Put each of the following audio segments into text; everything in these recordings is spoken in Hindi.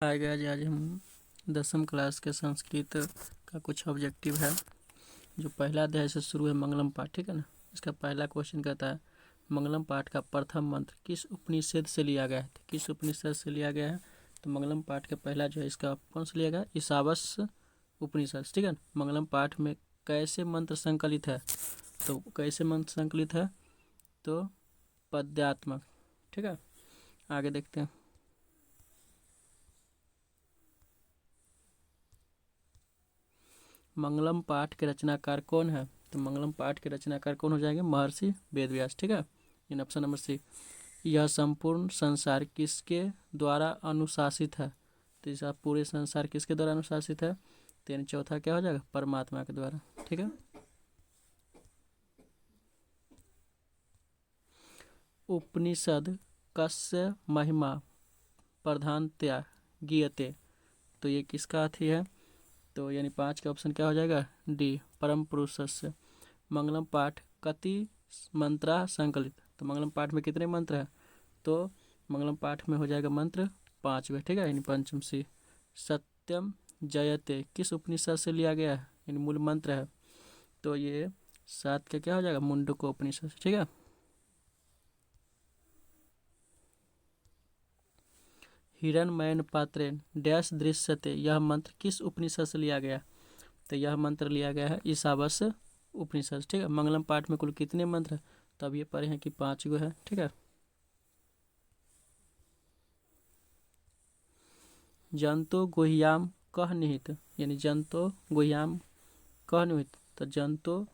हाय गाइस, आज हम 10वीं क्लास के संस्कृत का कुछ ऑब्जेक्टिव है। जो पहला अध्याय से शुरू है मंगलम पाठ, ठीक है ना। इसका पहला क्वेश्चन कहता है मंगलम पाठ का प्रथम मंत्र किस उपनिषद से लिया गया है। तो किस उपनिषद से लिया गया है, तो मंगलम पाठ का पहला जो है इसका कौन से लिया गया, ईशावास उपनिषद, ठीक है। मंगलम पाठ में कैसे मंत्र संकलित है, तो कैसे मंत्र संकलित है, तो पद्यात्मक, ठीक है। आगे देखते हैं। मंगलम पाठ के रचनाकार कौन है, तो मंगलम पाठ के रचनाकार कौन हो जाएंगे, महर्षि वेदव्यास, ठीक है। इन ऑप्शन नंबर सी। यह संपूर्ण संसार किसके द्वारा अनुशासित है, तो इस पूरे संसार किसके द्वारा अनुशासित है, तो यानी चौथा क्या हो जाएगा, परमात्मा के द्वारा, ठीक है। उपनिषद कस्य महिमा प्रधानतया गीयते, तो ये किसका अथी है, तो यानी 5 का ऑप्शन क्या हो जाएगा, डी, परम पुरुषस्य। मंगलम पाठ कति मंत्रा संकलित, तो मंगलम पाठ में कितने मंत्र हैं, तो मंगलम पाठ में हो जाएगा मंत्र 5वें, ठीक है, यानी पंचम सी। सत्यम जयते किस उपनिषद से लिया गया है, यानी मूल मंत्र है, तो ये 7 का क्या हो जाएगा, मुंडको उपनिषद, ठीक है। हिरण्मयन पात्रेण डैश दृश्यते, यह मंत्र किस उपनिषद से लिया गया, तो यह मंत्र लिया गया है ईशावास उपनिषद, ठीक है। मंगलम पाठ में कुल कितने मंत्र है, तो अब ये पढ़े हैं कि 5 गो है, ठीक है। जंतो गुह्याम कह निहित, यानी जंतो गुह्याम कह निहित, तो जंतो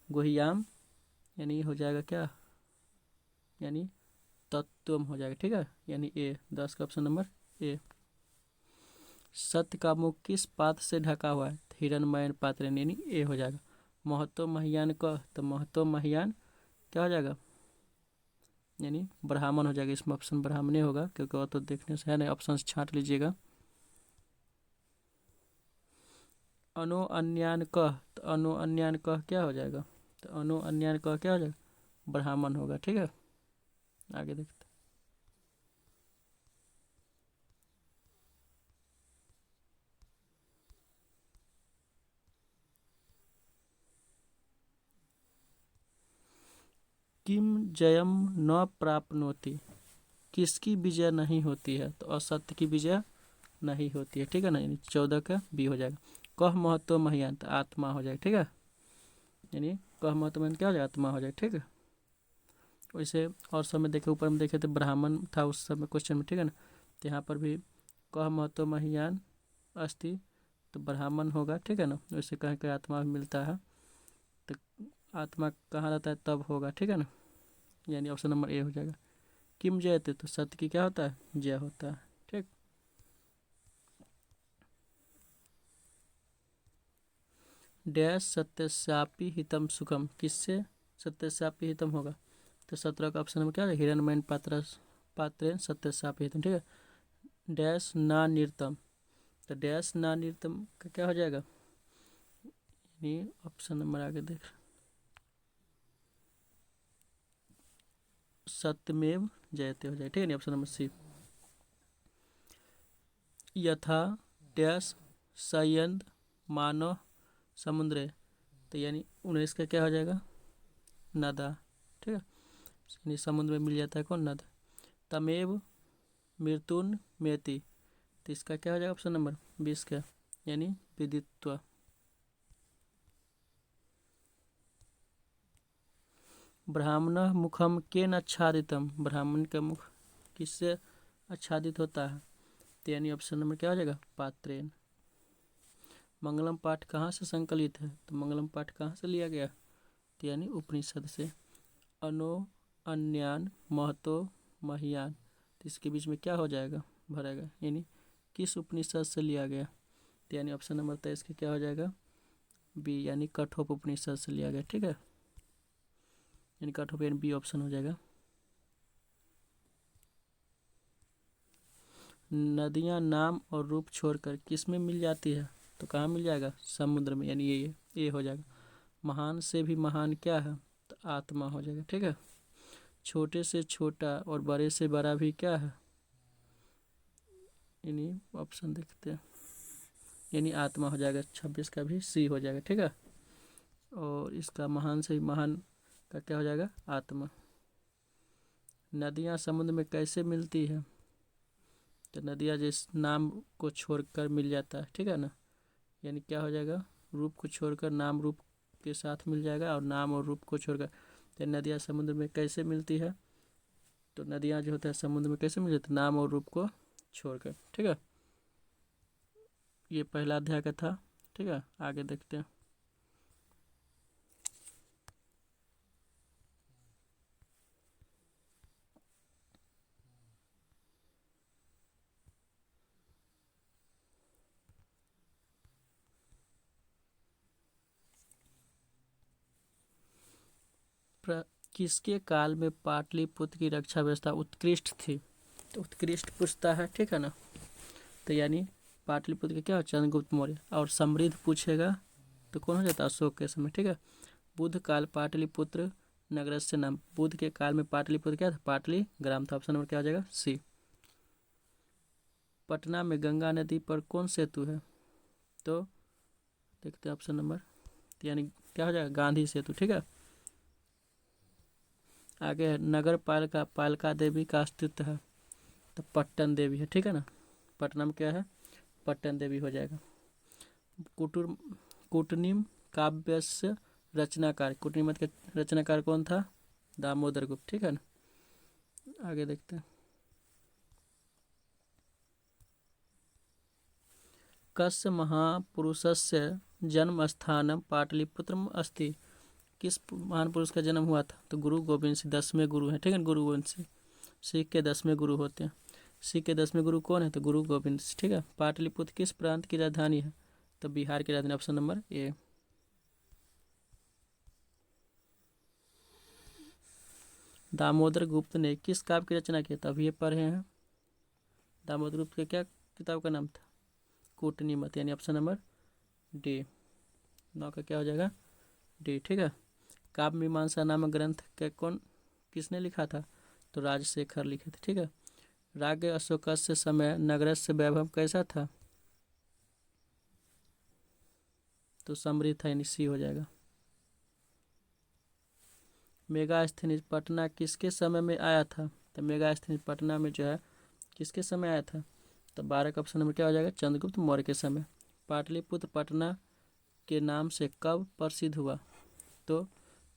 गुह्याम यानी हो जाएगा क्या, यानी तत्वम हो जाएगा, ठीक है, यानी ए, 10 का ऑप्शन नंबर ए। सत्य का मुख किस पात्र से ढका हुआ है, हिरण्मयन पात्र, यानी ए हो जाएगा। महतो महियान का, तो महतो महियान क्या हो जाएगा, यानी ब्राह्मण हो जाएगा, इसमें ऑप्शन ब्राह्मणे होगा, क्योंकि वो तो देखने से है नहीं, ऑप्शन छांट लीजिएगा। अनु अन्यान कह, तो अनु अन्यान कह क्या हो जाएगा, तो अनु अन्यान कह क्या हो जाएगा, ब्राह्मण होगा, ठीक है। आगे देखते हैं। किम जयम न प्राप्नोति, किसकी विजय नहीं होती है, तो असत्य की विजय नहीं होती है, ठीक है ना, यानी 14 का बी हो जाएगा। कह महत्व महियान, तो आत्मा हो जाएगा, ठीक है, यानी कह महत्व महियान क्या हो जाएगा, आत्मा हो जाएगा, ठीक है। वैसे और समय देखे, ऊपर में देखे तो ब्राह्मण था उस समय क्वेश्चन में, ठीक है ना, तो यहाँ पर भी कह महत्व महियान अस्थि, तो ब्राह्मण होगा, ठीक है ना। वैसे कहीं कहीं आत्मा भी मिलता है, तो आत्मा कहाँ रहता है तब होगा, ठीक है ना, यानी ऑप्शन नंबर ए हो जाएगा। किम जयते, तो सत्य की क्या होता है, जय होता है, ठीक। डैश सत्यस्यापि हितम सुखम, किससे सत्यस्यापि हितम होगा, तो 17 का ऑप्शन नंबर क्या है, हिरण्मयन पात्र पात्रेण सत्यस्यापि हितम, ठीक है। डैश ना निरतम, तो डैश ना निरतम का क्या हो जाएगा, यानी ऑप्शन नंबर आगे देख, सत्यमेव जयते हो जाए, ठीक है ना, ऑप्शन नंबर सी। यथा डैश संयंद मानव समुद्र, तो यानी 19 का क्या हो जाएगा, नदा, ठीक है, यानी समुद्र में मिल जाता है कौन, नदा। तमेव मृत्युन मेति, तो इसका क्या हो जाएगा, ऑप्शन नंबर 20 का, यानी विदित्वा। ब्राह्मण मुखम केन आच्छादितम, ब्राह्मण का मुख किससे आच्छादित होता है, तो यानी ऑप्शन नंबर क्या हो जाएगा, पात्रेन। मंगलम पाठ कहाँ से संकलित है, तो मंगलम पाठ कहाँ से लिया गया, तो यानी उपनिषद से। अनो अन्यान महतो महियान, तो इसके बीच में क्या हो जाएगा, भरेगा, यानी किस उपनिषद से लिया गया, तो यानी ऑप्शन नंबर 23 का क्या हो जाएगा, बी, यानी कठोप उपनिषद से लिया गया, ठीक है, यानी कठोप यानी बी ऑप्शन हो जाएगा। नदियाँ नाम और रूप छोड़कर किस में मिल जाती है, तो कहाँ मिल जाएगा, समुद्र में, यानी ये हो जाएगा। महान से भी महान क्या है, तो आत्मा हो जाएगा, ठीक है। छोटे से छोटा और बड़े से बड़ा भी क्या है, यानी ऑप्शन देखते हैं, यानी आत्मा हो जाएगा, 26 का भी सी हो जाएगा। ठीक है, और इसका महान से महान का क्या हो जाएगा, आत्मा। नदियाँ समुद्र में कैसे मिलती है, तो नदियाँ जिस नाम को छोड़कर मिल जाता है। ठीक है ना, यानी क्या हो जाएगा, रूप को छोड़कर नाम रूप के साथ मिल जाएगा, और नाम और रूप को छोड़कर। तो नदियाँ समुद्र में कैसे मिलती है, तो नदियाँ जो होता है समुद्र में कैसे मिल जाती है, नाम और रूप को छोड़कर। ठीक है, ये पहला अध्याय का था। ठीक है, आगे देखते हैं। किसके काल में पाटलिपुत्र की रक्षा व्यवस्था उत्कृष्ट थी, तो उत्कृष्ट पूछता है। ठीक है ना, तो यानी पाटलिपुत्र का क्या हो, चंद्रगुप्त मौर्य। और समृद्ध पूछेगा तो कौन हो जाता है, अशोक के समय। ठीक है, बुद्ध काल पाटलिपुत्र नगर से नाम, बुद्ध के काल में पाटलिपुत्र क्या था, पाटली ग्राम था। ऑप्शन नंबर क्या हो जाएगा, सी। पटना में गंगा नदी पर कौन सेतु है, तो देखते हैं ऑप्शन नंबर, यानी क्या हो जाएगा, गांधी सेतु। ठीक है, आगे है नगर पालिका, पालिका देवी का अस्तित्व है, तो पट्टन देवी है। ठीक है ना, पटना में क्या है, पट्टन देवी हो जाएगा। कुटुर कूटनिम काव्य से रचनाकार, कूटनिमत के रचनाकार कौन था, दामोदर गुप्त। ठीक है ना, आगे देखते हैं। कस्य महापुरुषस्य जन्म स्थानम पाटलिपुत्रम अस्ति, किस महान पुरुष का जन्म हुआ था, तो गुरु गोविंद सिंह 10वें गुरु हैं। ठीक है, गुरु गोविंद सिंह सिख के 10वें गुरु होते हैं। सिख के 10वें गुरु कौन है, तो गुरु गोविंद सिंह। ठीक है, पाटलिपुत्र किस प्रांत की राजधानी है, तो बिहार की राजधानी। Option number A. दामोदर गुप्त ने किस काव्य की रचना की, तब ये पढ़े हैं। दामोदर गुप्त के क्या किताब का नाम था, कूटनीमत, यानी ऑप्शन नंबर डी। 9 का क्या हो जाएगा, डी। ठीक है, काव्य मीमांसा नामक ग्रंथ के कौन किसने लिखा था, तो राजशेखर लिखे थे। ठीक है, राज्य अशोकस्य समय नगरस्य वैभव कैसा था, तो समृद्ध था, यानी सी हो जाएगा। मेगास्थनीज पटना किसके समय में आया था, तो मेगास्थनीज पटना में जो है किसके समय आया था, तो 12 का ऑप्शन नंबर क्या हो जाएगा, चंद्रगुप्त मौर्य के समय। पाटलिपुत्र पटना के नाम से कब प्रसिद्ध हुआ, तो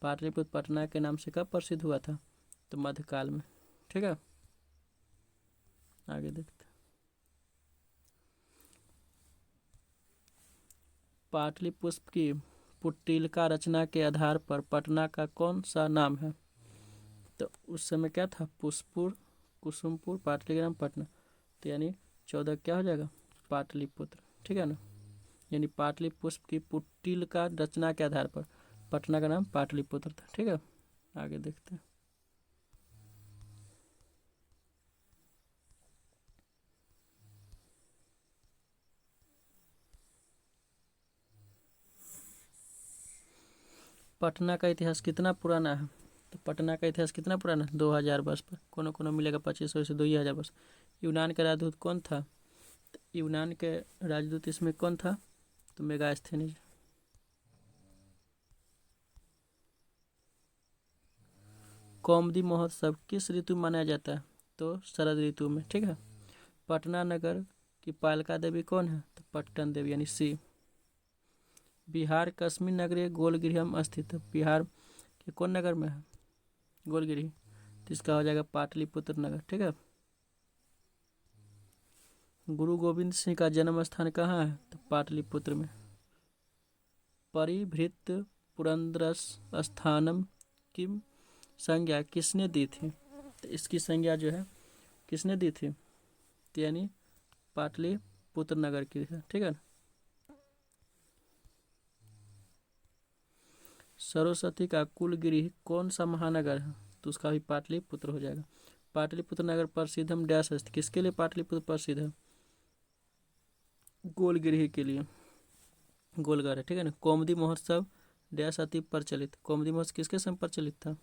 पाटलिपुत्र पटना के नाम से कब प्रसिद्ध हुआ था, तो मध्यकाल में। ठीक है, आगे देखते हैं। पाटलिपुत्र की पुट्टिलिका रचना के आधार पर पटना का कौन सा नाम है, तो उस समय क्या था, पुष्पुर, कुसुमपुर, पाटलिग्राम, पटना। तो यानी 14 क्या हो जाएगा, पाटलिपुत्र। ठीक है ना, यानी पाटलिपुत्र की पुट्टिलिका रचना के आधार पर पटना का नाम पाटलिपुत्र था। ठीक है, आगे देखते हैं। पटना का इतिहास कितना पुराना है, तो पटना का इतिहास कितना पुराना है, 2000 वर्ष पर। कोनो कोनो मिलेगा 2500 से 2000 वर्ष। यूनान का राजदूत कौन था, तो यूनान के राजदूत इसमें कौन था, तो मेगास्थनीज। कौमुदी महोत्सव किस ऋतु में मनाया जाता है, तो शरद ऋतु में। ठीक है, पटना नगर की पालिका देवी कौन है, तो पट्टन देवी, यानी सी। बिहार कश्मीर नगरीय गोलगिरिहम स्थित है, बिहार के कौन नगर में है, गोलगिरी, तो इसका हो जाएगा पाटलिपुत्र नगर। ठीक है, गुरु गोविंद सिंह का जन्म स्थान कहाँ है, तो पाटलिपुत्र में। परिभृत पुरंदरस स्थानम की संज्ञा किसने दी थी, तो इसकी संज्ञा जो है किसने दी थी, तो यानी पाटलिपुत्र नगर की है। ठीक है, सरस्वती का कुलगिरी कौन सा महानगर है, तो उसका भी पाटलिपुत्र हो जाएगा। पाटलिपुत्र नगर प्रसिद्ध हम डैश है, किसके लिए पाटलिपुत्र प्रसिद्ध है, गोलगिरी के लिए, गोलघर है। ठीक है ना, कौमुदी महोत्सव डैश अति प्रचलित, कौमुदी महोत्सव किसके समय प्रचलित था,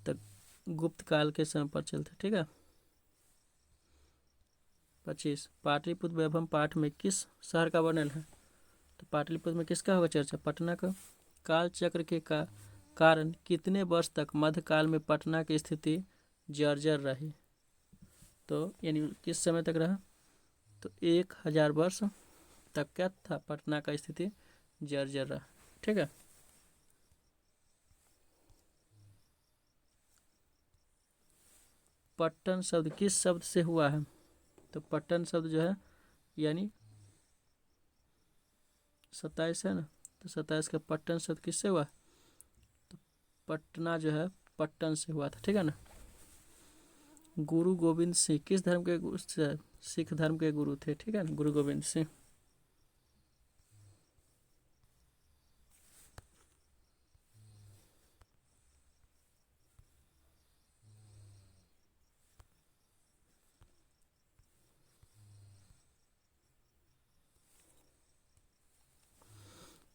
तो गुप्त काल के समय प्रचलित है। ठीक है, 25 पाटलिपुत्र वैभव पाठ में किस शहर का वर्णन है? तो पाटलिपुत्र में किसका होगा चर्चा? पटना का। काल चक्र के कारण कितने वर्ष तक मध्यकाल में पटना की स्थिति जर्जर रही? तो यानी किस समय तक रहा? तो 1000 वर्ष तक क्या था पटना का स्थिति जर्जर रहा। ठीक है। पट्टन शब्द किस शब्द से हुआ है? तो पट्टन शब्द जो है यानी 27 है ना, तो 27 का पट्टन शब्द किससे हुआ? तो पटना जो है पट्टन से हुआ था। ठीक है ना। गुरु गोविंद सिंह किस धर्म के गुरु? सिख धर्म के गुरु थे। ठीक है ना, गुरु गोविंद सिंह।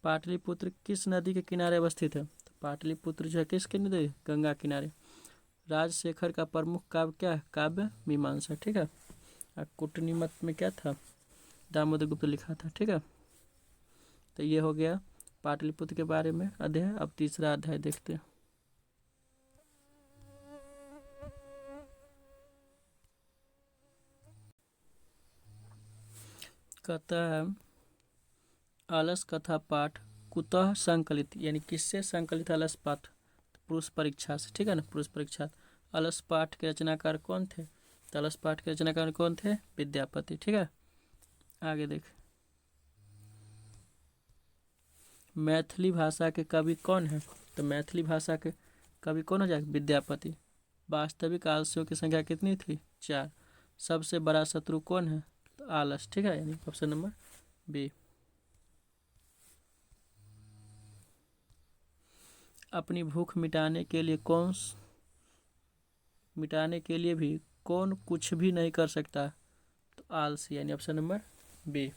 पाटलिपुत्र किस नदी के किनारे अवस्थित है? तो पाटलिपुत्र जो है किसके नदी? गंगा किनारे। राजशेखर का प्रमुख काव्य क्या है? काव्य मीमांसा। ठीक है। कूटनीमत में क्या था? दामोदर गुप्त लिखा था। ठीक है। तो ये हो गया पाटलिपुत्र के बारे में अध्याय। अब तीसरा अध्याय देखते हैं। कहता है अलस कथा पाठ कुतः संकलित, यानी किससे संकलित अलस पाठ? पुरुष परीक्षा से। ठीक है ना, पुरुष परीक्षा। अलस पाठ के रचनाकार कौन थे? तो अलस पाठ के रचनाकार कौन थे? विद्यापति। ठीक है। आगे देख, मैथिली भाषा के कवि कौन है? तो मैथिली भाषा के कवि कौन हो जाएगा? विद्यापति। वास्तविक आलसियों की संख्या कितनी थी? 4। सबसे बड़ा शत्रु कौन है? तो आलस। ठीक है, यानी ऑप्शन नंबर बी। अपनी भूख मिटाने के लिए भी कौन कुछ भी नहीं कर सकता? तो आलसी, यानी ऑप्शन नंबर बी।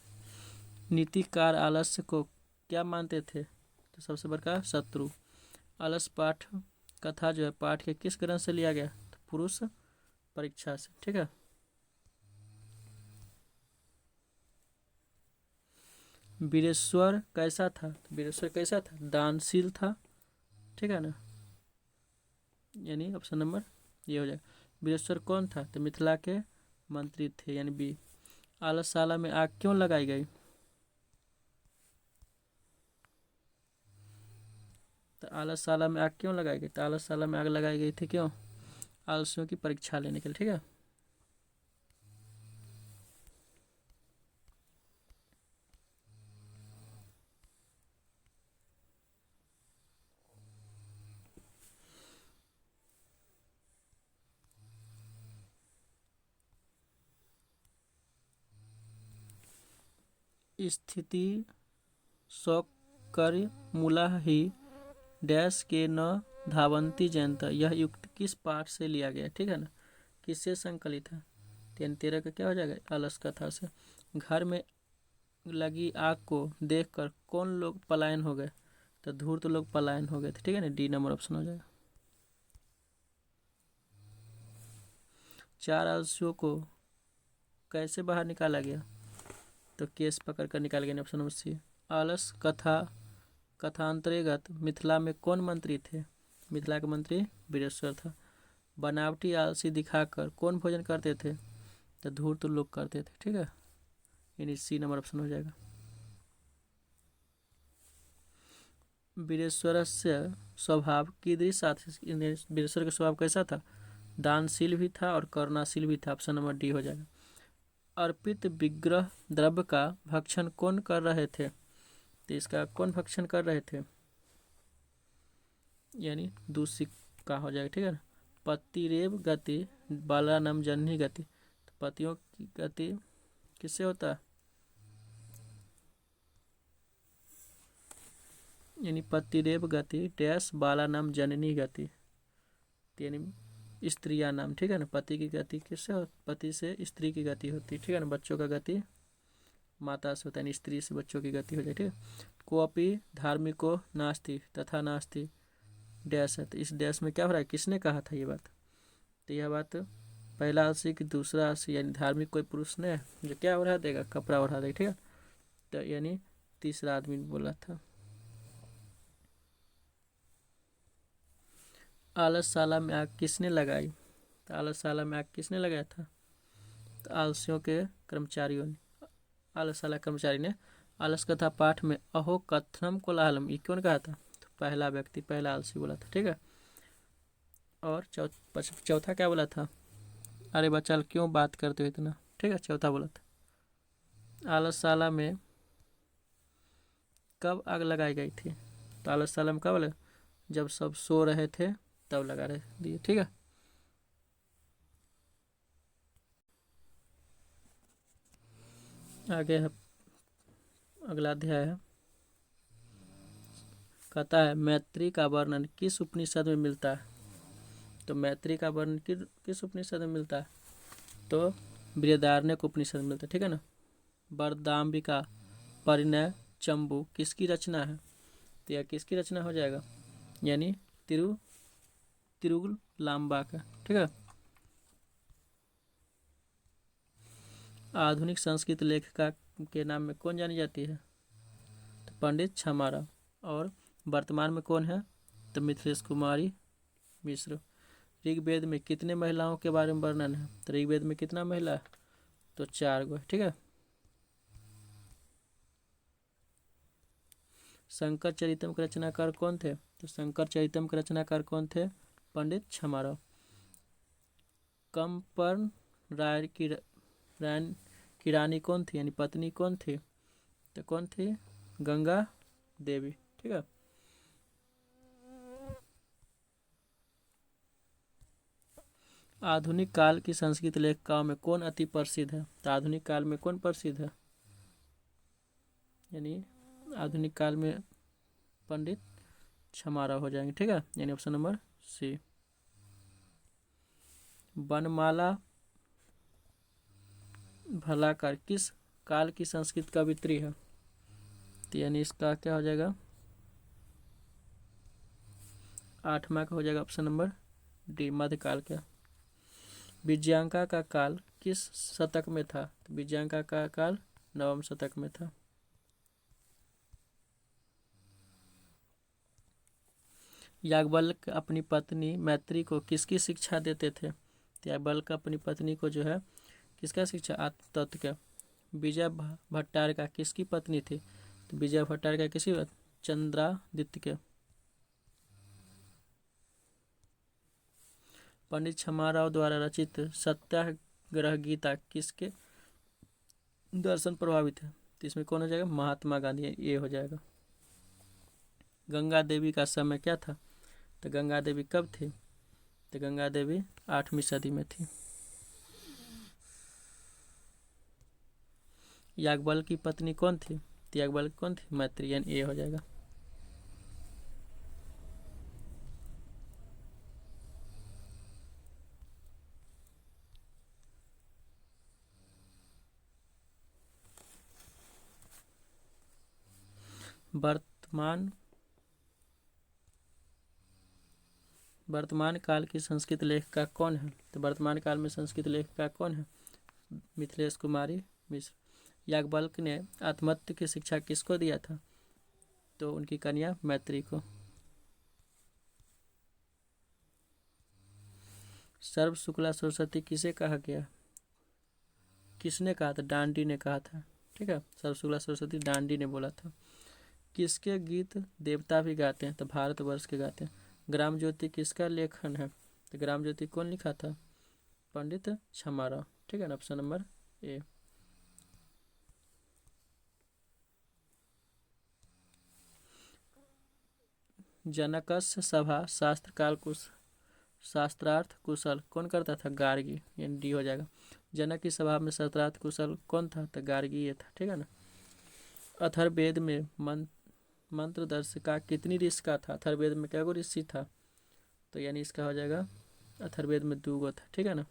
नीतिकार आलस्य को क्या मानते थे? तो सबसे बड़ा शत्रु। अलस पाठ कथा जो है पाठ के किस ग्रंथ से लिया गया? तो पुरुष परीक्षा से। ठीक है। वीरेश्वर कैसा था? तो वीरेश्वर कैसा था? दानशील था। ठीक है ना, यानी ऑप्शन नंबर ये हो जाएगा। वीरेश्वर कौन था? तो मिथिला के मंत्री थे, यानी बी। आलसशाला में आग क्यों लगाई गई? तो आलसशाला में आग क्यों लगाई गई? तो आलसशाला में आग लगाई गई थी क्यों? आलसियों की परीक्षा लेने के लिए। ठीक है। स्थिति सौकर्य मूला ही डैश के न धावंती जयंता, यह युक्त किस पाठ से लिया गया? ठीक है ना, किससे संकलित है? 13 का क्या हो जाएगा? अलस कथा से। घर में लगी आग को देखकर कौन लोग पलायन हो गए? तो धूर्त लोग पलायन हो गए थे। ठीक है ना, डी नंबर ऑप्शन हो जाएगा। 4 आलसियों को कैसे बाहर निकाला गया? तो केस पकड़ कर निकाल गया, ऑप्शन नंबर सी। आलस कथांतर्गत मिथिला में कौन मंत्री थे? मिथिला के मंत्री वीरेश्वर था। बनावटी आलसी दिखाकर कौन भोजन करते थे? तो धूर्त लोग करते थे। ठीक है, यानी सी नंबर ऑप्शन हो जाएगा। वीरेश्वर से स्वभाव कीदृश साथी? वीरेश्वर का स्वभाव कैसा था? दानशील भी था और करुणाशील भी था। ऑप्शन नंबर डी हो जाएगा। अर्पित विग्रह द्रव्य का भक्षण कौन कर रहे थे? तो इसका कौन भक्षण कर रहे थे? यानी दूषित का हो जाएगा। ठीक है ना। पतिरेव गति बालानम जननी गति, तो पतियों की गति किससे होता है? यानी पतिरेव गति डैश बालानम जननी गति, यानी स्त्रिया नाम। ठीक है ना, पति की गति किससे हो? पति से स्त्री की गति होती है। ठीक है ना, बच्चों का गति माता से होता है, स्त्री से बच्चों की गति हो जाए। ठीक है। कोअपि धार्मिको नास्ति तथा नास्ति डैश है, तो इस डैश में क्या हो रहा है? किसने कहा था ये बात? तो यह बात पहला आलसी कि दूसरा आलसी, यानी धार्मिक कोई पुरुष ने जो क्या ओढ़ा देगा, कपड़ा ओढ़ा देगा, ठीक है। तो यानी तीसरा आदमी बोला था। आलसशाला में आग किसने लगाई? तो आलसशाला में आग किसने लगाया था? तो आलसियों के कर्मचारियों ने, आलसशाला कर्मचारी ने। आलस कथा पाठ में अहो कथनम कोलाहलम, ये कौन कहा था? तो पहला व्यक्ति, पहला आलसी बोला था, ठीक है। और चौथा क्या बोला था? अरे बच्चा क्यों बात करते हो इतना, ठीक है। चौथा बोला था आलसशाला में कब आग लगाई गई थी? तो आलसशाला में कब लगा? जब सब सो रहे थे तब लगा रहे दिए, ठीक है। आगे है, अगला अध्याय है, कहता है मैत्री का वर्णन किस उपनिषद में मिलता है? तो मैत्री का वर्णन किस उपनिषद में मिलता है? तो बृहदारण्यक उपनिषद में मिलता है, ठीक है ना। वरदाम्बिका परिणय चंबू किसकी रचना है? तो यह किसकी रचना हो जाएगा? यानी तिरुगुलाम्बा का, ठीक है। आधुनिक संस्कृत लेखिका के नाम में कौन जानी जाती है? तो पंडित छमाराव। और वर्तमान में कौन है? तो मिथिलेश कुमारी मिश्र। ऋग्वेद में कितने महिलाओं के बारे में वर्णन है? तो ऋग्वेद में कितना महिला है? तो 4 गो, ठीक है। शंकर चरितम के रचनाकार कौन थे? तो शंकर चरितम के रचनाकार कौन थे? पंडित छमाराव। कंपन राय की रानी कौन थी, यानी पत्नी कौन थी? तो कौन थी? गंगा देवी, ठीक है। आधुनिक काल की संस्कृत लेखिकाओं में कौन अति प्रसिद्ध है? तो आधुनिक काल में कौन प्रसिद्ध है? यानी आधुनिक काल में पंडित छमाराव हो जाएंगे, ठीक है। यानी ऑप्शन नंबर सी। वनमाला भलाकर किस काल की संस्कृत कवित्री है? तो यानी इसका क्या हो जाएगा? 8वां का हो जाएगा ऑप्शन नंबर डी, मध्यकाल का। विजयांका का काल किस शतक में था? तो विजयांका का काल 9वें शतक में था। याज्ञवल्क्य अपनी पत्नी मैत्री को किसकी शिक्षा देते थे? तो याज्ञवल्क्य अपनी पत्नी को जो है किसका शिक्षा? आत्म तत्व का। विजय भट्टारका किसकी पत्नी थी? तो विजय भट्टारका किसी चंद्रादित्य के। पंडित छमाराव द्वारा रचित सत्याग्रह गीता किसके दर्शन प्रभावित है? तो इसमें कौन हो जाएगा? महात्मा गांधी, ये हो जाएगा। गंगा देवी का समय क्या था? तो गंगा देवी कब थी? तो गंगा देवी 8वीं सदी में थी। याज्ञवल्क्य की पत्नी कौन थी? तो याज्ञवल्क्य कौन थी? मैत्री, यानी ये हो जाएगा। वर्तमान काल की संस्कृत लेखिका कौन है? तो वर्तमान काल में संस्कृत लेखिका कौन है? मिथिलेश कुमारी मिश्र। याज्ञवल्क्य ने आत्महत्या की शिक्षा किसको दिया था? तो उनकी कन्या मैत्री को। सर्व शुक्ला सरस्वती किसे कहा गया? किसने कहा था? डांडी ने कहा था, ठीक है। सर्व शुक्ला सरस्वती डांडी ने बोला था। किसके गीत देवता भी गाते हैं? तो भारतवर्ष के गाते हैं। ग्राम ज्योति किसका लेखन है? तो ग्राम ज्योति कौन लिखा था? पंडित छमाराव, ठीक है ना। Option number A. जनकस्य सभा शास्त्रार्थ कुशल कौन करता था? गार्गी, यानी डी हो जाएगा। जनक की सभा में शास्त्रार्थ कुशल कौन था? तो गार्गी ये था, ठीक है ना। अथर्ववेद में मंत्रदर्शिका कितनी ऋषि का था? अथर्ववेद में क्या गो ऋषि था? तो यानी इसका हो जाएगा अथर्ववेद में 2 गो था, ठीक है ना।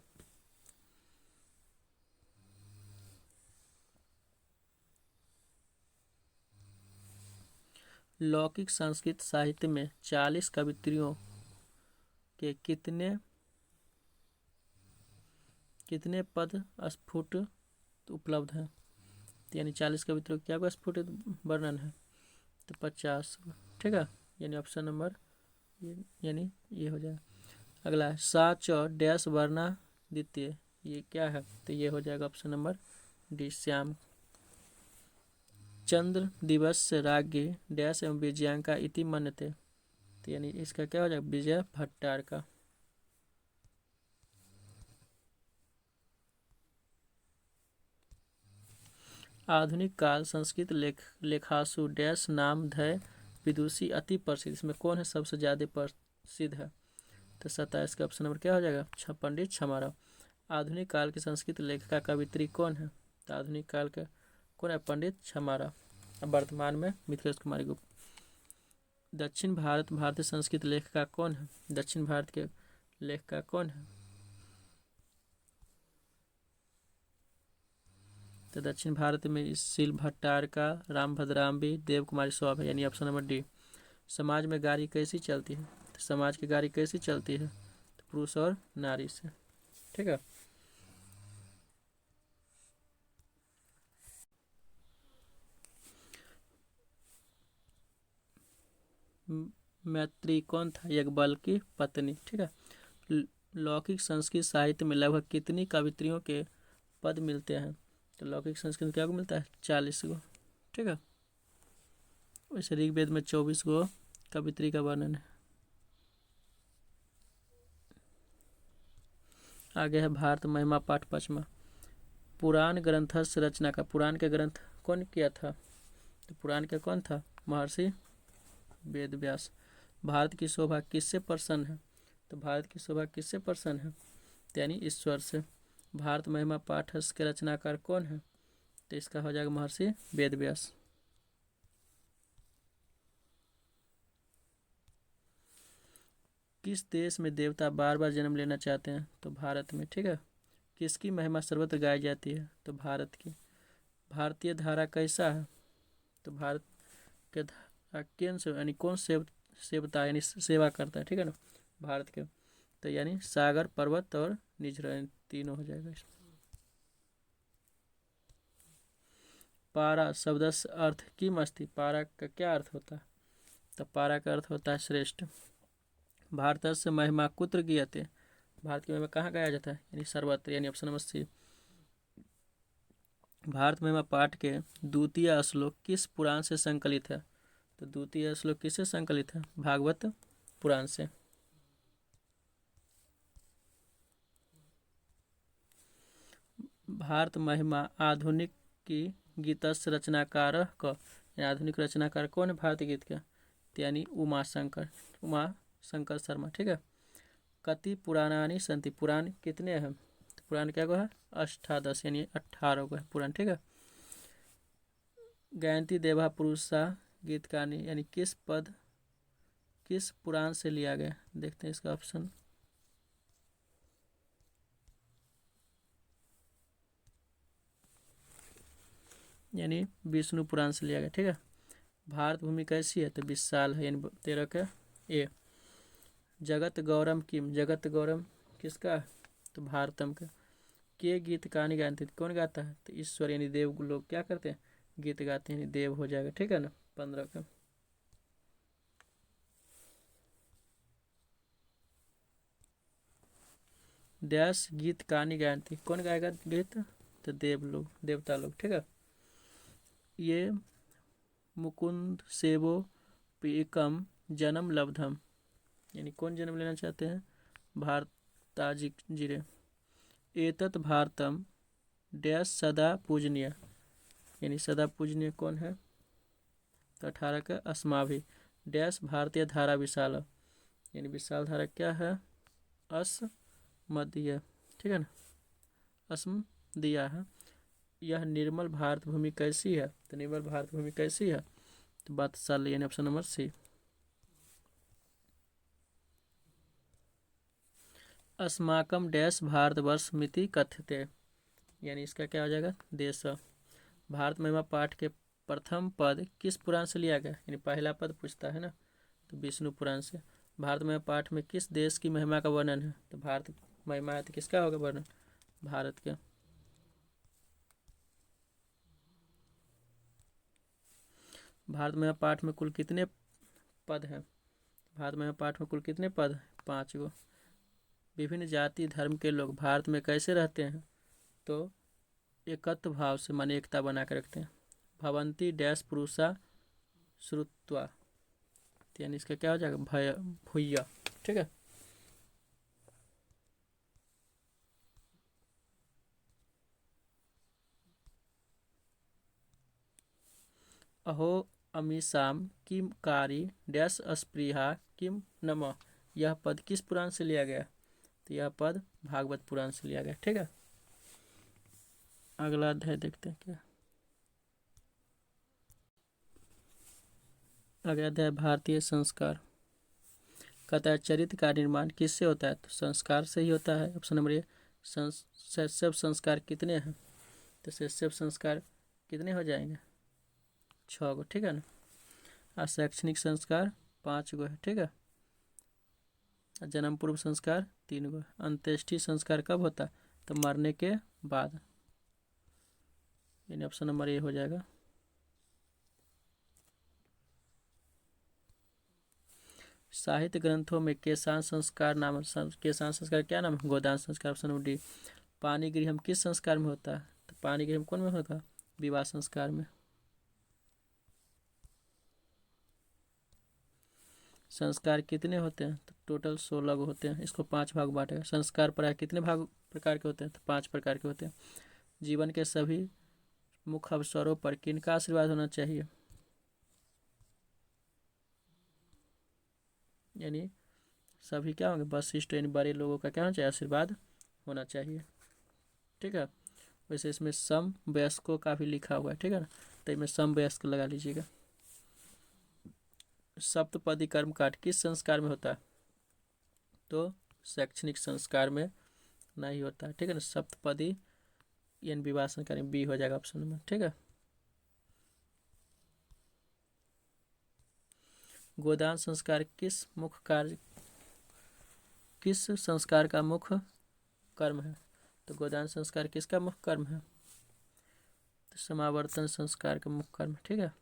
लौकिक संस्कृत साहित्य में 40 कवित्रियों के कितने कितने पद स्फुट उपलब्ध हैं? तो यानी 40 कवित्रों क्या को स्फुटित वर्णन है? तो 50। ठीक है, यानी ऑप्शन नंबर यानी ये हो जाएगा। अगला है सा च डैश वर्णा द्वितीय, ये क्या है? तो ये हो जाएगा ऑप्शन नंबर डी श्याम। चंद्र दिवस राज्ञ डैश एवं विजयांका इति मन्यते, तो यानी इसका क्या हो जाएगा? विजय भट्टार का। आधुनिक काल संस्कृत लेखासु डैश नाम धय विदुषी अति प्रसिद्ध, इसमें कौन है सबसे ज़्यादा प्रसिद्ध है? तो 27 का ऑप्शन नंबर क्या हो जाएगा? पंडित छमाराव। आधुनिक काल के संस्कृत लेखिका कवित्री कौन है? तो आधुनिक काल का कौन है? पंडित छमाराव। अब वर्तमान में मिथिलेश कुमारी गुप्त। दक्षिण भारतीय संस्कृत लेखिका कौन है? दक्षिण भारत के लेखिका कौन है? तो दक्षिण भारत में शील भट्टारका, राम भद्राम्बी, देव कुमारी स्वाभ है, यानी ऑप्शन नंबर डी। समाज में गाड़ी कैसी चलती है? तो समाज की गाड़ी कैसी चलती है? तो पुरुष और नारी से। ठीक है, मैत्री कौन था? यज्ञबल की पत्नी। ठीक है, लौकिक संस्कृत साहित्य में लगभग कितनी कवित्रियों के पद मिलते हैं? तो लौकिक संस्कृत में क्या को मिलता है? 40 गो। ठीक है, वैसे ऋग्वेद में 24 गो कवित्री का वर्णन है। आगे है भारत महिमा पाठ 5वां। पुराण ग्रंथस्य रचना का, पुराण के ग्रंथ कौन किया था? तो पुराण का कौन था? महर्षि वेद व्यास। भारत की शोभा किससे प्रसन्न है? तो भारत की शोभा किससे प्रसन्न है? यानी ईश्वर से। भारत महिमा पाठस के रचनाकार कौन है? तो इसका हो जाएगा महर्षि वेद व्यास। किस देश में देवता बार बार जन्म लेना चाहते हैं? तो भारत में। ठीक है, किसकी महिमा सर्वत्र गाई जाती है? तो भारत की। भारतीय धारा कैसा है? तो भारत के धारा किन से यानी कौन सेवता यानी सेवा करता है? ठीक है ना, भारत के। तो यानी सागर, पर्वत और निझर, तीनों हो जाएगा इसमें। पारा शब्द अर्थ किम अस्ति, पारा का क्या अर्थ होता है? तो पारा का अर्थ होता है श्रेष्ठ। भारत से महिमा कुत्र गीयते, भारत की महिमा कहाँ गाया जाता है? यानी सर्वत्र, यानी ऑप्शन नंबर सी। भारत महिमा पाठ के द्वितीय श्लोक किस पुराण से संकलित है? तो द्वितीय श्लोक किससे संकलित है? भागवत पुराण से। भारत महिमा आधुनिक की गीतस्य रचनाकार क, आधुनिक रचनाकार कौन है भारतीय गीत का? यानी उमा शंकर शर्मा। ठीक है, कति पुराणानि संति, पुराण कितने हैं? तो पुराण क्या को है? 18 यानी 18 को है पुराण। ठीक है, गायंती देवा पुरुषा गीत कहानी यानी किस पुराण से लिया गया? देखते हैं इसका ऑप्शन। यानी विष्णु पुराण से लिया गया। ठीक है, भारत भूमि कैसी है? तो विशाल है, यानी 13 का ए। जगत गौरम किम, जगत गौरम किसका? तो भारतम का। के गीत कहानी गाते, कौन गाता है? तो ईश्वर, यानी देव लोग क्या करते हैं? गीत गाते हैं, यानी देव हो जाएगा। ठीक है ना, 15 का। डैश गीत कहानी गायंती, कौन गाएगा गीत? तो देव लोग, देवता लोग। ठीक है, ये मुकुंद सेवो एकम जन्म लब्धम, यानी कौन जन्म लेना चाहते हैं? भारताजी जिरे। एतत् भारतम डैश सदा पूजनीय, यानी सदा पूजनीय कौन है? तो 18 का अस्माभि। डैश भारतीय धारा विशाल, यानी विशाल धारा क्या है? अस्मदीय। ठीक है ना, अस्म दिया है। यह निर्मल भारत भूमि कैसी है? तो निर्मल भारत भूमि कैसी है? तो बातशाली, यानी ऑप्शन नंबर सी। अस्माकम डैश भारतवर्ष मिति कथ्यते, यानी इसका क्या हो जाएगा? देश। भारत महिमा पाठ के प्रथम पद किस पुराण से लिया गया? यानी पहला पद पूछता है ना, तो विष्णु पुराण से। भारत महिमा पाठ में किस देश की महिमा का वर्णन है? तो भारत महिमा है तो किसका होगा वर्णन? भारत के। भारत में पाठ में कुल कितने पद हैं? भारत में पाठ में कुल कितने पद हैं? 5 गो। विभिन्न जाति धर्म के लोग भारत में कैसे रहते हैं? तो एकत्व भाव से, माने एकता बना कर रखते हैं। भवंती डैश पुरुषा श्रुत्वा, यानी इसका क्या हो जाएगा? भय भूया। ठीक है। अहो अमीशाम किम कारी डैश अस्पृहा किम नमः, यह पद किस पुराण से लिया गया? तो यह पद भागवत पुराण से लिया गया। ठीक है। अगला अध्याय देखते हैं क्या। अगला अध्याय भारतीय संस्कार। कहता है चरित्र का निर्माण किससे होता है? तो संस्कार से ही होता है। Option number A. शैशव संस्कार कितने हैं? तो शैशव संस्कार कितने हो जाएंगे? 6 गो। ठीक है ना। और शैक्षणिक संस्कार 5 गो है। ठीक है। जन्म पूर्व संस्कार 3 गो। अंत्येष्टि संस्कार कब होता है? तो मरने के बाद, यानी ऑप्शन नंबर ए हो जाएगा। साहित्य ग्रंथों में केशांत संस्कार नाम, केशांत संस्कार क्या नाम है? गोदान संस्कार। Option number D. पानी गृहम किस संस्कार में होता है? तो पानी गृहम कौन में होगा? विवाह संस्कार में। संस्कार कितने होते हैं? तो टोटल 16 गो होते हैं। इसको 5 भाग बांटेगा। संस्कार प्राय कितने भाग प्रकार के होते हैं? तो 5 प्रकार के होते हैं। जीवन के सभी मुख्य अवसरों पर किनका आशीर्वाद होना चाहिए? यानी सभी क्या होंगे? वशिष्ठ, यानी बड़े लोगों का क्या होना चाहिए? आशीर्वाद होना चाहिए। ठीक है। वैसे इसमें सम वयस्कों का भी लिखा हुआ है। ठीक है ना। तो इसमें सम वयस्क लगा लीजिएगा। सप्तपदी कर्मकांड किस संस्कार में होता है? तो शैक्षणिक संस्कार में नहीं होता है। ठीक है ना। सप्तपदी यानी विवाह संस्कार में बी हो जाएगा ऑप्शन नंबर। ठीक है। गोदान संस्कार किस मुख्य कार्य, किस संस्कार का मुख्य कर्म है? तो गोदान संस्कार किसका मुख्य कर्म है? तो समावर्तन संस्कार का मुख्य कर्म। ठीक है।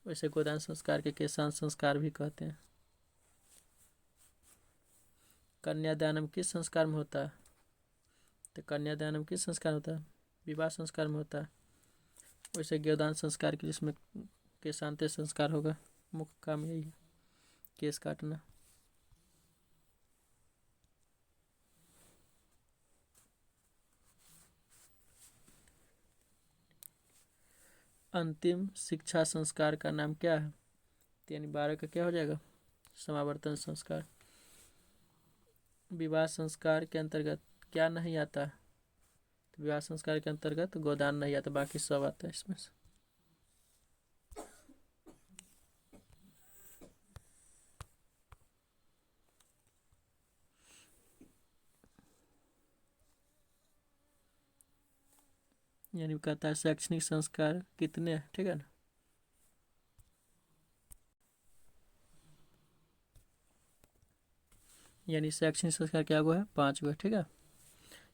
वैसे गोदान संस्कार के केशांत संस्कार भी कहते हैं। कन्यादानम किस संस्कार में होता है? तो कन्यादानम किस संस्कार में होता है? विवाह संस्कार में होता है। वैसे गोदान संस्कार के जिसमें केशांत संस्कार होगा, मुख्य काम यही है, केस काटना। अंतिम शिक्षा संस्कार का नाम क्या है? यानी 12 का क्या हो जाएगा? समावर्तन संस्कार। विवाह संस्कार के अंतर्गत क्या नहीं आता है? तो विवाह संस्कार के अंतर्गत गोदान नहीं आता, बाकी सब आता है इसमें से। यानी कहता है शैक्षणिक संस्कार कितने हैं? ठीक है ना। यानी शैक्षणिक संस्कार क्या हुआ है? 5 गो है। ठीक है।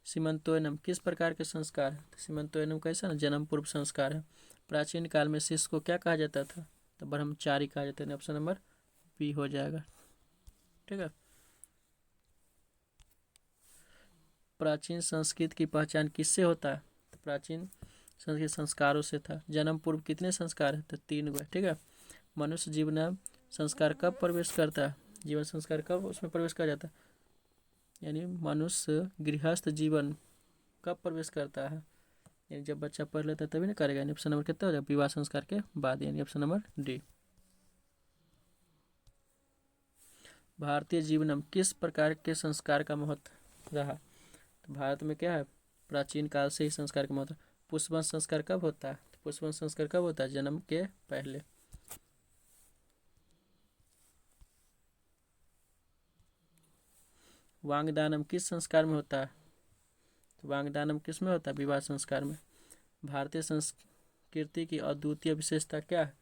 सीमंतोयनम किस प्रकार के संस्कार है? तो सीमंतोयनम कैसा ना? जन्म पूर्व संस्कार है। प्राचीन काल में शिष्य को क्या कहा जाता था? तो ब्रह्मचारी कहा जाता है। ऑप्शन नंबर बी हो जाएगा। ठीक है। प्राचीन संस्कृत की पहचान किससे होता है? तो प्राचीन संस्कृत संस्कारों से था। जन्म पूर्व कितने संस्कार है? तो 3 गो है। ठीक है। मनुष्य जीवन संस्कार कब प्रवेश करता है? जीवन संस्कार कब उसमें प्रवेश कर जाता है? यानी मनुष्य गृहस्थ जीवन कब प्रवेश करता है? यानी जब बच्चा पढ़ लेता है तभी ना करेगा। यानी ऑप्शन नंबर कितना हो जाएगा? विवाह संस्कार के बाद, यानी ऑप्शन नंबर डी। भारतीय जीवनम किस प्रकार के संस्कार का महत्व रहा? तो भारत में क्या है? प्राचीन काल से ही संस्कार का महत्व। पुष्पवंश संस्कार कब होता है? तो पुष्पवंश संस्कार कब होता है? जन्म के पहले। वांगदानम किस संस्कार में होता है? तो वांगदानम किस में होता है? विवाह संस्कार में। भारतीय संस्कृति की अद्वितीय विशेषता क्या है?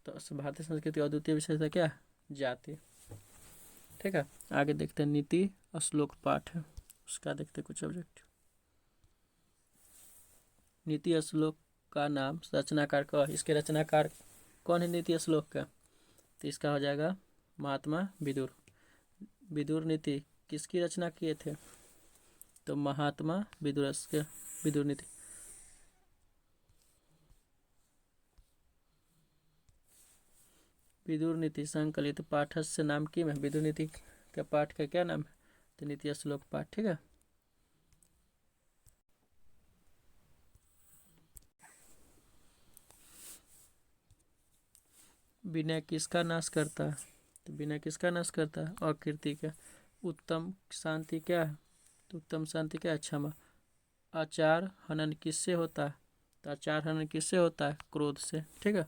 तो भारतीय संस्कृति की अद्वितीय विशेषता क्या है? जाति। ठीक है। आगे देखते हैं नीति श्लोक पाठ है, उसका देखते हैं कुछ ऑब्जेक्ट। नीति श्लोक का नाम रचनाकार का, इसके रचनाकार कौन है नीति श्लोक का? तो इसका हो जाएगा महात्मा विदुर। विदुर नीति किसकी रचना किए थे? तो महात्मा विदुर के विदुर नीति। विदुर नीति संकलित पाठस्य नाम किम है। विदुर नीति के पाठ का क्या नाम है? तो नीति श्लोक पाठ। ठीक है। विनय किसका नाश करता है? तो विनय किसका नाश करता है? अकीर्ति का। उत्तम शांति क्या है? तो उत्तम शांति क्या है? क्षमा। आचार हनन किससे होता है? तो आचार हनन किससे होता है? क्रोध से। ठीक है।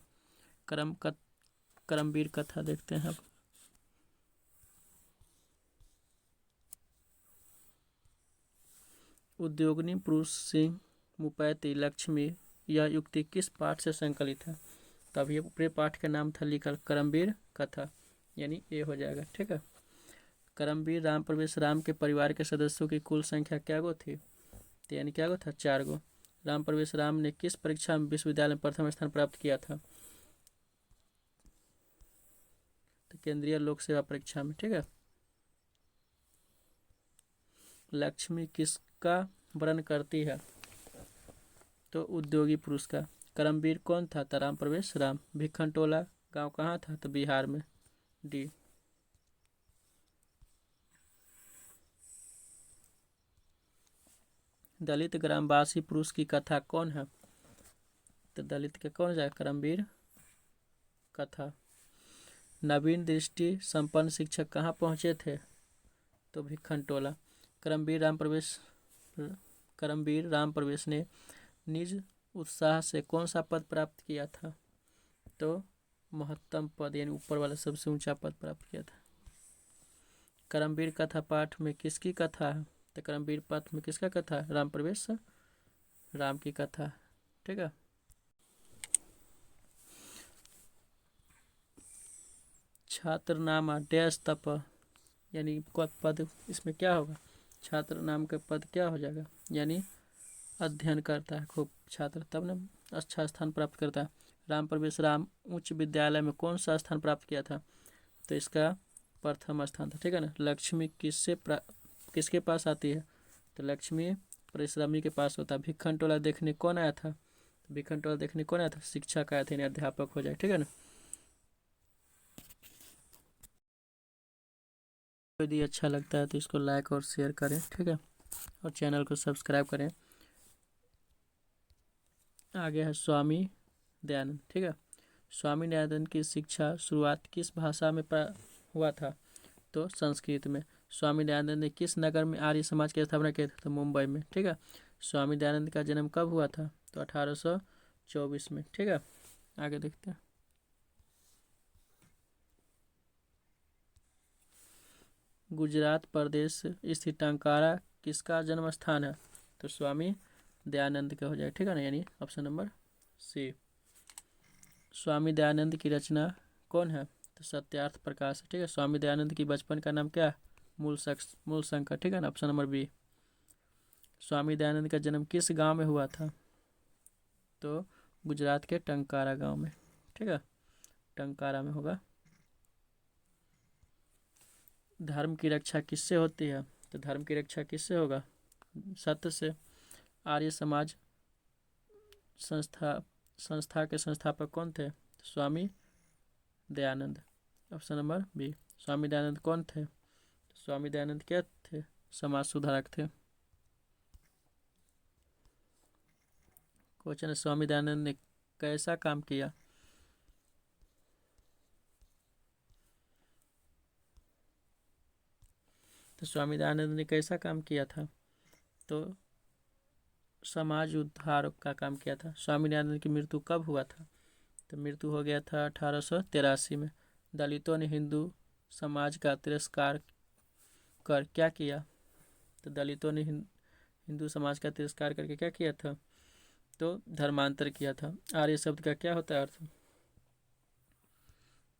करमवीर कथा देखते हैं अब। उद्योगिनी पुरुष सिंह मुपैती लक्ष्मी, यह युक्ति किस पाठ से संकलित है? तब ये पूरे पाठ का नाम था लिखा करमवीर कथा, यानी ये हो जाएगा। ठीक है। करमवीर राम प्रवेश राम के परिवार के सदस्यों की कुल संख्या क्या गो थी? तो यानी क्या गो था? 4 गो। राम प्रवेश राम ने किस परीक्षा में विश्वविद्यालय में प्रथम स्थान प्राप्त किया था? तो केंद्रीय लोक सेवा परीक्षा में। ठीक है। लक्ष्मी किसका वर्ण करती है? तो उद्योगी पुरुष का। करमवीर कौन था? तो राम प्रवेश राम। भिखनटोला गांव कहाँ था? तो बिहार में। डी। दलित ग्रामवासी पुरुष की कथा कौन है? तो दलित के कौन जाए? करमवीर कथा। नवीन दृष्टि संपन्न शिक्षक कहाँ पहुँचे थे? तो भिखनटोला। करमवीर राम प्रवेश ने निज उत्साह से कौन सा पद प्राप्त किया था? तो महत्तम पद, यानी ऊपर वाला सबसे ऊंचा पद प्राप्त किया था। करमवीर कथा पाठ में किसकी कथा है? तो करमवीर पाठ में किसका कथा है? राम प्रवेश राम की कथा। ठीक है। छात्र नाम डैश तप, यानी पद इसमें क्या होगा? छात्र नाम का पद क्या हो जाएगा? यानी अध्ययन करता है खूब छात्र, तब ना अच्छा स्थान प्राप्त करता है। राम प्रवेश राम उच्च विद्यालय में कौन सा स्थान प्राप्त किया था? तो इसका प्रथम स्थान था। ठीक है ना। लक्ष्मी किसके पास आती है? तो लक्ष्मी परिश्रमी के पास होता है। भिखनटोला देखने कौन आया था? भिखनटोला देखने कौन आया था? शिक्षक आए थे, यानी अध्यापक हो जाए। ठीक है ना। यदि अच्छा लगता है तो इसको लाइक और शेयर करें। ठीक है। और चैनल को सब्सक्राइब करें। आगे है स्वामी दयानंद। ठीक है। स्वामी दयानंद की शिक्षा शुरुआत किस भाषा में हुआ था? तो संस्कृत में। स्वामी दयानंद ने किस नगर में आर्य समाज की स्थापना की थी? तो मुंबई में। ठीक है। स्वामी दयानंद का जन्म कब हुआ था? तो 1824 में। ठीक है। आगे देखते हैं। गुजरात प्रदेश स्थित टंकारा किसका जन्म स्थान है? तो स्वामी दयानंद का हो जाए। ठीक है ना, यानी ऑप्शन नंबर सी। स्वामी दयानंद की रचना कौन है? तो सत्यार्थ प्रकाश। ठीक है। स्वामी दयानंद की बचपन का नाम क्या है? मूल शंकर। ठीक है ना, option number B. Swami Dayanand का जन्म किस गांव में हुआ था? तो गुजरात के टंकारा गांव में। ठीक है। टंकारा में होगा। धर्म की रक्षा किससे होती है? तो धर्म की रक्षा किससे होगा? सत्य से। आर्य समाज संस्था के संस्थापक कौन थे? Swami Dayanand. Option number B. Swami Dayanand कौन थे? स्वामी दयानंद क्या थे? समाज सुधारक थे। क्वेश्चन है, स्वामी दयानंद ने कैसा काम किया? तो स्वामी दयानंद ने कैसा काम किया था? तो समाज उद्धार का काम किया था। स्वामी दयानंद की मृत्यु कब हुआ था? तो मृत्यु हो गया था 1883 में। दलितों ने हिंदू समाज का तिरस्कार कर क्या किया? तो दलितों ने हिंदू समाज का तिरस्कार करके क्या किया था? तो धर्मांतर किया था। आर्य शब्द का क्या होता है अर्थ?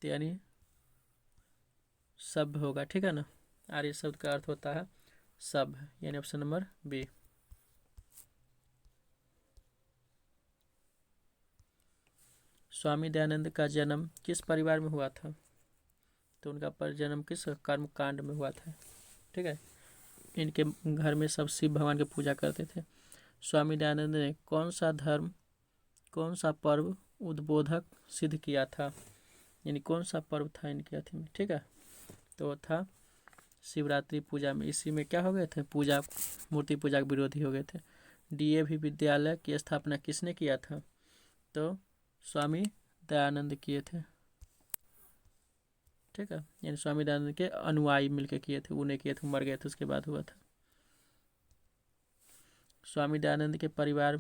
तो यानी सभ्य होगा। ठीक है ना। आर्य शब्द का अर्थ होता है सभ्य, यानी option number B. Swami Dayanand का जन्म किस परिवार में हुआ था? तो उनका जन्म किस कर्म कांड में हुआ था? ठीक है, इनके घर में सब शिव भगवान की पूजा करते थे। स्वामी दयानंद ने कौन सा पर्व उद्बोधक सिद्ध किया था? यानी कौन सा पर्व था इनके अथी में? ठीक है, तो वो था शिवरात्रि पूजा में। इसी में क्या हो गए थे? मूर्ति पूजा के विरोधी हो गए थे। डीएवी विद्यालय की स्थापना किसने किया था? तो स्वामी दयानंद किए थे। ठीक है, यानी स्वामी दयानंद के अनुयायी मिलकर किए थे, उन्हें किए थे, मर गए थे उसके बाद हुआ था। स्वामी दयानंद के परिवार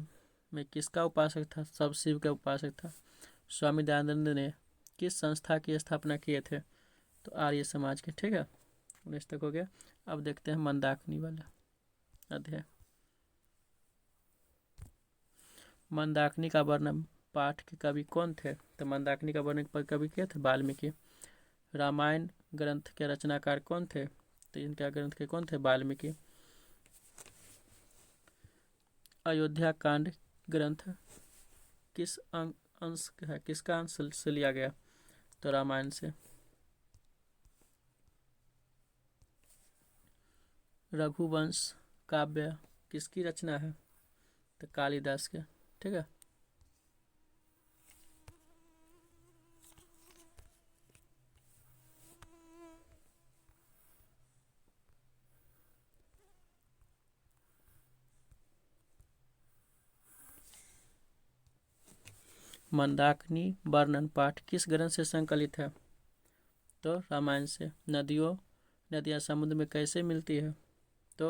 में किसका उपासक था? सब शिव का उपासक था। स्वामी दयानंद ने किस संस्था की स्थापना किए थे? तो आर्य समाज के। ठीक है, 19 तक हो गया। अब देखते हैं मंदाकिनी वाला अध्याय। मंदाकिनी का वर्णन पाठ के कवि कौन थे? तो मंदाकिनी का वर्णन कवि के थे वाल्मीकि। रामायण ग्रंथ के रचनाकार कौन थे? तो इनका ग्रंथ के कौन थे? वाल्मीकि। अयोध्या कांड ग्रंथ किस अंश है, किसका अंश से लिया गया? तो रामायण से। रघुवंश काव्य किसकी रचना है? तो कालिदास के। ठीक है, मंदाकिनी वर्णन पाठ किस ग्रंथ से संकलित है? तो रामायण से। नदियाँ समुद्र में कैसे मिलती है? तो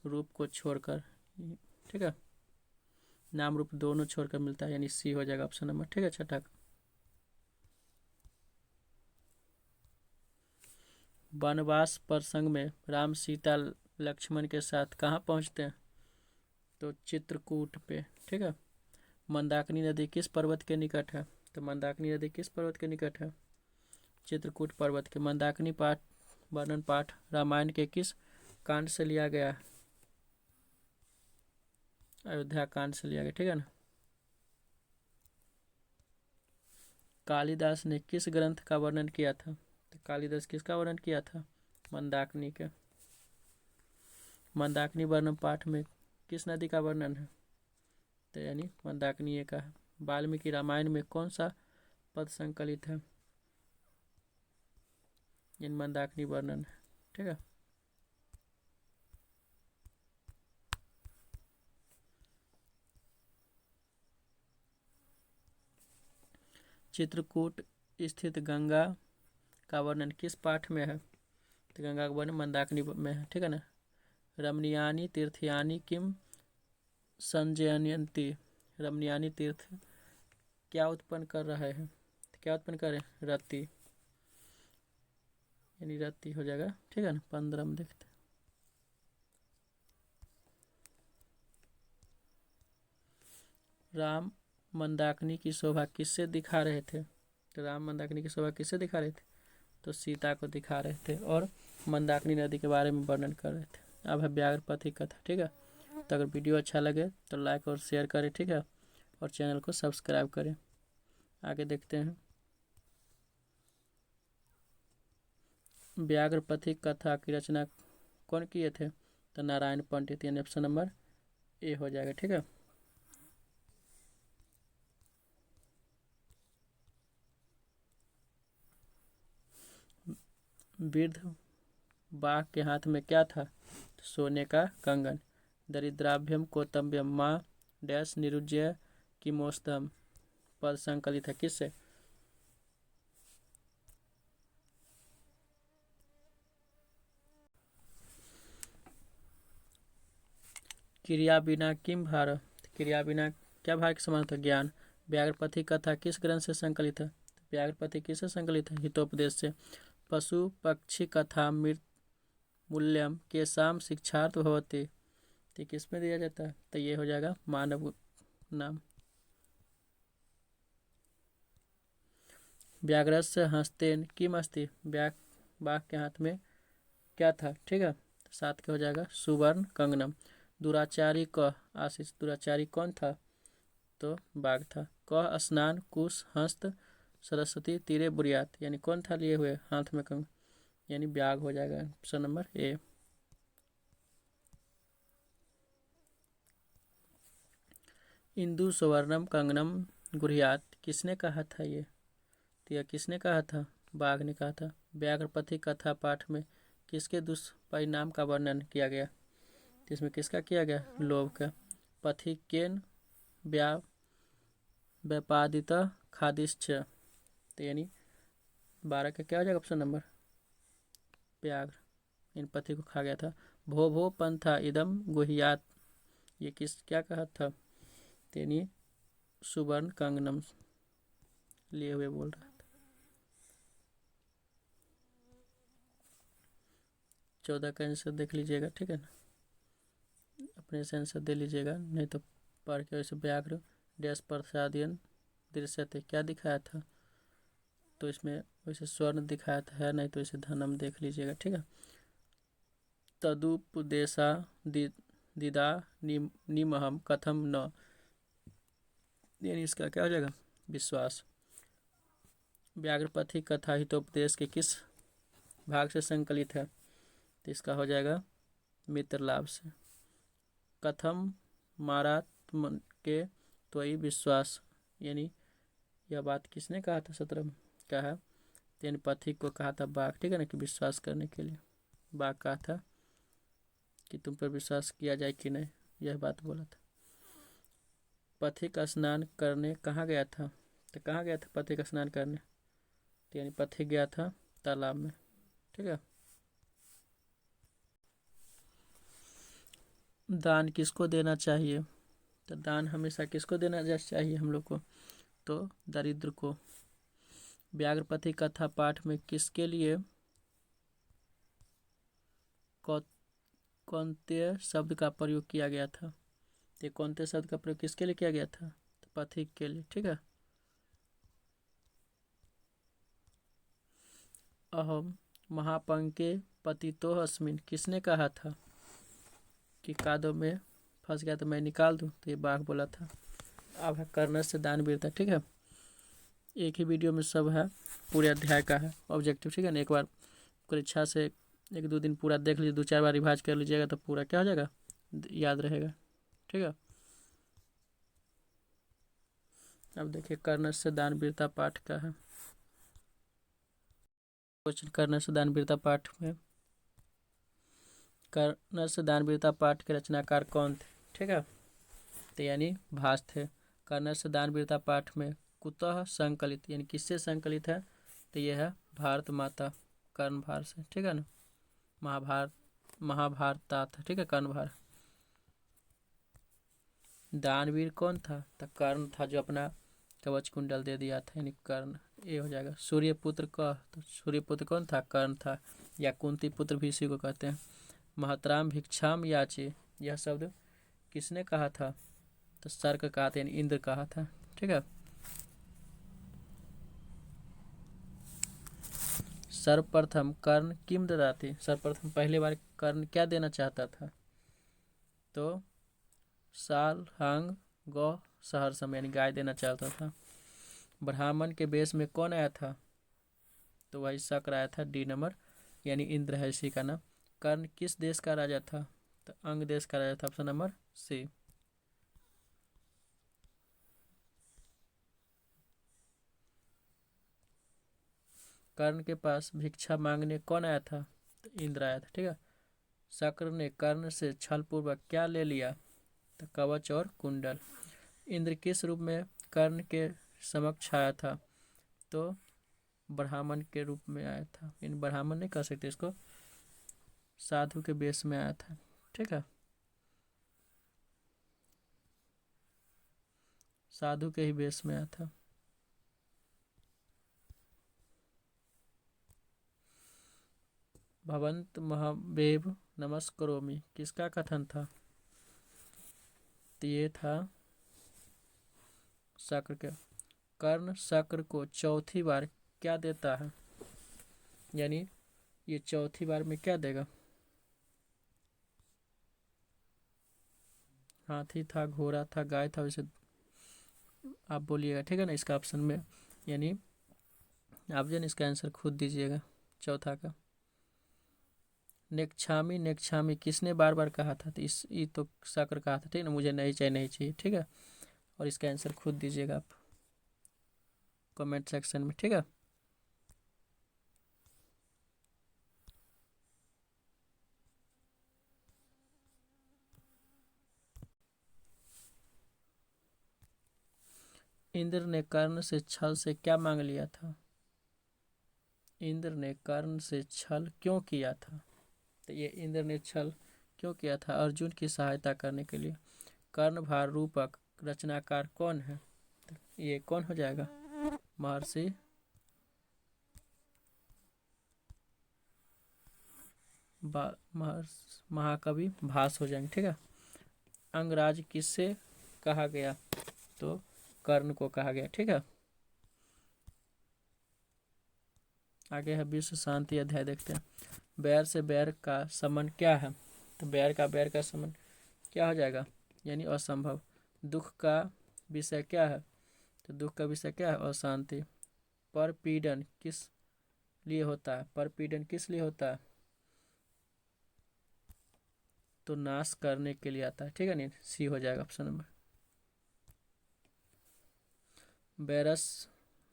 रूप को छोड़कर। ठीक है, नाम रूप दोनों छोड़कर मिलता है, यानी सी हो जाएगा ऑप्शन नंबर। ठीक है, छठा। वनवास प्रसंग में राम सीता लक्ष्मण के साथ कहाँ पहुँचते हैं? तो चित्रकूट पे। ठीक है, मंदाकिनी नदी किस पर्वत के निकट है? तो मंदाकिनी नदी किस पर्वत के निकट है? चित्रकूट पर्वत के। मंदाकिनी वर्णन पाठ रामायण के किस कांड से लिया गया है? अयोध्या कांड से लिया गया। ठीक है ना। कालिदास ने किस ग्रंथ का वर्णन किया था? तो कालिदास किसका वर्णन किया था? मंदाकिनी के। मंदाकिनी वर्णन पाठ में किस नदी का वर्णन है? तो यानी मंदाकिनी का है। वाल्मीकि रामायण में कौन सा पद संकलित है? यानी मंदाकिनी वर्णन है। ठीक है, चित्रकूट स्थित गंगा का वर्णन किस पाठ में है? तो गंगा का वर्णन मंदाकिनी में है। ठीक है ना। रमणीयानी तीर्थयानी किम संजयन्ति। रमणीयानी तीर्थ क्या उत्पन्न कर रहे हैं? तो क्या उत्पन्न कर रहे हैं? रति, यानी रति हो जाएगा। ठीक है ना। 15 में देखते हैं। राम मंदाकिनी की शोभा किससे दिखा रहे थे? तो राम मंदाकिनी की शोभा किससे दिखा रहे थे? तो सीता को दिखा रहे थे और मंदाकिनी नदी के बारे में वर्णन कर रहे थे। अब है व्याघ्रपति कथा। ठीक है, तो अगर वीडियो अच्छा लगे तो लाइक और शेयर करें। ठीक है, और चैनल को सब्सक्राइब करें। आगे देखते हैं। व्याघ्रपति कथा की रचना कौन किए थे? तो नारायण पंडित, यानी ऑप्शन नंबर ए हो जाएगा। ठीक है, वृद्ध बाघ के हाथ में क्या था? तो सोने का कंगन। दरिद्राभ्यम कौतम्यम माँ डैश निरुज्य किमोस्तम पद संकलित है किससे? क्रिया बिना किम भार। क्रिया बिना क्या भार के समान था? ज्ञान। व्याघ्रपति कथा किस ग्रंथ से संकलित है? व्याघ्रपति किससे संकलित है? हितोपदेश से। पशु पक्षी कथा मृत मूल्यम के साम शिक्षार्थ भवती, तो किस में दिया जाता है? तो ये हो जाएगा मानव नाम। व्याघ्रस्य हस्तेन किम अस्ति। बाघ के हाथ में क्या था? ठीक है, 7 के हो जाएगा सुवर्ण कंगनम। दुराचारी क आशीष। दुराचारी कौन था? तो बाघ था। क स्नान कुश हस्त सरस्वती तीरे बुरियात, यानी कौन था लिए हुए हाथ में कंग, यानी ब्याग हो जाएगा ऑप्शन नंबर ए। इंदु सुवर्णम कंगनम गुरियात, किसने कहा था ये, तो यह किसने कहा था, बाघ ने कहा था। व्याघ्रपथी कथा पाठ में किसके दुष्परिणाम का वर्णन किया गया, तो इसमें किसका किया गया, लोभ का। पथी केन व्या व्यापादित खादिश्च, तो यानी 12 का क्या हो जाएगा ऑप्शन नंबर, व्याघ्र इन पथी को खा गया था। भो भो पंथा इदम गुहियात, ये किस क्या कहा था, यानी सुवर्ण कंगनम लिए हुए बोल रहा था। 14 का आंसर देख लीजिएगा, ठीक है ना, अपने से आंसर दे लीजिएगा, नहीं तो पढ़ के वैसे व्याघ्र डैश प्रसादियन दृश्य थे क्या दिखाया था, तो इसमें वैसे स्वर्ण दिखाया था है, नहीं तो इसे धनम देख लीजिएगा, ठीक है। तदुपदेशा दिदा निमहम कथम न, यानी इसका क्या हो जाएगा, विश्वास। व्याघ्रपथी कथा हितोपदेश के किस भाग से संकलित है, तो इसका हो जाएगा मित्र लाभ से। कथम मारात्म के त्वयि विश्वास, यानी यह बात किसने कहा था, 17 में कहा, यानी पथी को कहा था बाघ, ठीक है ना, कि विश्वास करने के लिए बाघ कहा था कि तुम पर विश्वास किया जाए कि नहीं, यह बात बोला था। पथिक स्नान करने कहाँ गया था, तो कहाँ गया था पथिक स्नान करने, तो यानी पथिक गया था तालाब में, ठीक है। दान किसको देना चाहिए, तो दान हमेशा किसको देना चाहिए हम लोग को, तो दरिद्र को। व्याघ्रपथी कथा पाठ में किसके लिए कौनते शब्द का प्रयोग किया गया था, तो कौनते शब्द का प्रयोग किसके लिए किया गया था, तो पथिक के लिए, ठीक है। अहम महापंके पतितो अस्मिन, किसने कहा था कि कादो में फंस गया तो मैं निकाल दूं, तो ये बाघ बोला था। अब है कर्नर से दानवीरता, ठीक है, एक ही वीडियो में सब है, पूरे अध्याय का है ऑब्जेक्टिव, ठीक है ना। एक बार परीक्षा से 1-2 दिन पूरा देख लीजिए, 2-4 बार रिवाइज कर लीजिएगा तो पूरा क्या हो जाएगा, याद रहेगा, ठीक है। अब देखिए कर्नर से दानवीरता पाठ का है क्वेश्चन। कर्नर से दानवीरता पाठ में कर्नर से दानवीरता पाठ के रचनाकार कौन थे, ठीक है, तो यानी भास थे। कर्नर से दानवीरता पाठ में कुतः संकलित, यानी किससे संकलित है, तो यह है भारत माता कर्णभार से, ठीक है ना, महाभारतात, ठीक है, कर्णभार। दानवीर कौन था, तो कर्ण था, जो अपना कवच कुंडल दे दिया था, यानी कर्ण, ये हो जाएगा। सूर्यपुत्र का, तो सूर्यपुत्र कौन था, कर्ण था, या कुंती पुत्र भी इसी को कहते हैं। महतराम भिक्षाम याचे, यह शब्द किसने कहा था, तो सर्क कहा था, यानी इंद्र कहा था, ठीक है। सर्वप्रथम कर्ण किम ददाति, सर्वप्रथम पहले बार कर्ण क्या देना चाहता था, तो साल हांग गौ सहर्षम, यानी गाय देना चाहता था। ब्राह्मण के वेश में कौन आया था, तो वही शक्र आया था, डी नंबर, यानी इंद्र है इसी का नाम। कर्ण किस देश का राजा था, तो अंग देश का राजा था, ऑप्शन नंबर सी। कर्ण के पास भिक्षा मांगने कौन आया था, तो इंद्र आया था, ठीक है। शक्र ने कर्ण से छलपूर्वक क्या ले लिया, तो कवच और कुंडल। इंद्र किस रूप में कर्ण के समक्ष आया था, तो ब्राह्मण के रूप में आया था, इन ब्राह्मण नहीं कह सकते इसको, साधु के वेश में आया था, ठीक है, साधु के ही वेश में आया था। भवंत महावेव नमस्करोमि, किसका कथन था, तो ये था शक्र का। कर्ण शक्र को चौथी बार क्या देता है, यानी ये चौथी बार में क्या देगा, हाथी था, घोड़ा था, गाय था, वैसे आप बोलिएगा, ठीक है ना, इसका ऑप्शन में, यानी आप जो है इसका आंसर खुद दीजिएगा चौथा का। नेक्षामी नेक्षामी किसने बार बार कहा था, तो इस ये तो साकर कहा था, ठीक है ना, मुझे नहीं चाहिए नहीं चाहिए, ठीक है। और इसका आंसर खुद दीजिएगा आप कमेंट सेक्शन में, ठीक है। इंद्र ने कर्ण से छल से क्या मांग लिया था, इंद्र ने कर्ण से छल क्यों किया था, तो ये इंद्र ने छल क्यों किया था, अर्जुन की सहायता करने के लिए। कर्णभार रूपक रचनाकार कौन है, तो ये कौन हो जाएगा, महर्षि महाकवि भास हो जाएंगे, ठीक है। अंगराज किससे कहा गया, तो कर्ण को कहा गया, ठीक है। आगे है विश्व शांति अध्याय, देखते हैं। बैर से बैर का संबंध क्या है, तो बैर का संबंध क्या हो जाएगा, यानी असंभव। दुख का विषय क्या है, तो दुख का विषय क्या है, अशांति। परपीड़न किस लिए होता है, परपीड़न किस लिए होता है, तो नाश करने के लिए आता है, ठीक है, नहीं सी हो जाएगा ऑप्शन नंबर। बैरस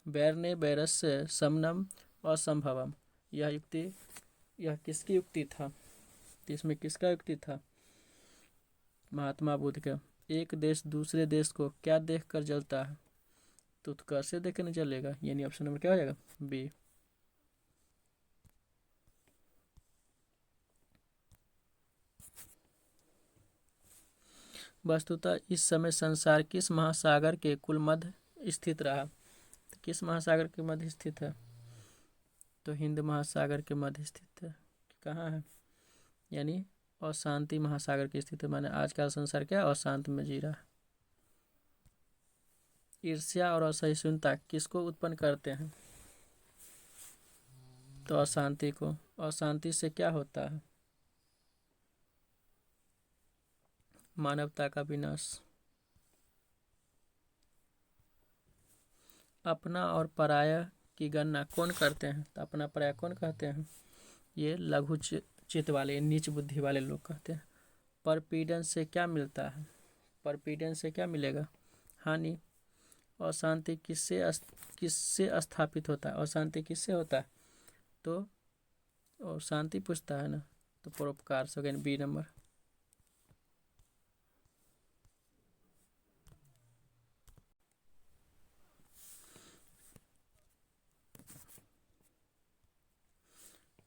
बैर ने बैरस से समनम असंभवम, यह किसकी युक्ति था, तो इसमें किसका युक्ति था, महात्मा बुद्ध का। एक देश दूसरे देश को क्या देख कर जलता है, तो उत्कर्ष से देख कर नहीं जलेगा, यानी ऑप्शन नंबर क्या हो जाएगा, बी। वस्तुतः इस समय संसार किस महासागर के कुल मध्य स्थित रहा, तो किस महासागर के मध्य स्थित है, तो हिंद महासागर के मध्य स्थित है। कहाँ है, यानी अशांति महासागर की स्थिति, माने आज का संसार क्या अशांत में जी रहा है। ईर्ष्या और असहिष्णुता किसको उत्पन्न करते हैं, तो अशांति को। अशांति से क्या होता है, मानवता का विनाश। अपना और पराया की गणना कौन करते हैं, तो अपना पराया कौन कहते हैं, ये लघु चित्त वाले नीच बुद्धि वाले लोग कहते हैं। परपीड़न से क्या मिलता है, परपीड़न से क्या मिलेगा, हानि। अशांति किससे स्थापित होता है, अशांति किससे होता है, तो और शांति पूछता है ना, तो परोपकार से, बी नंबर।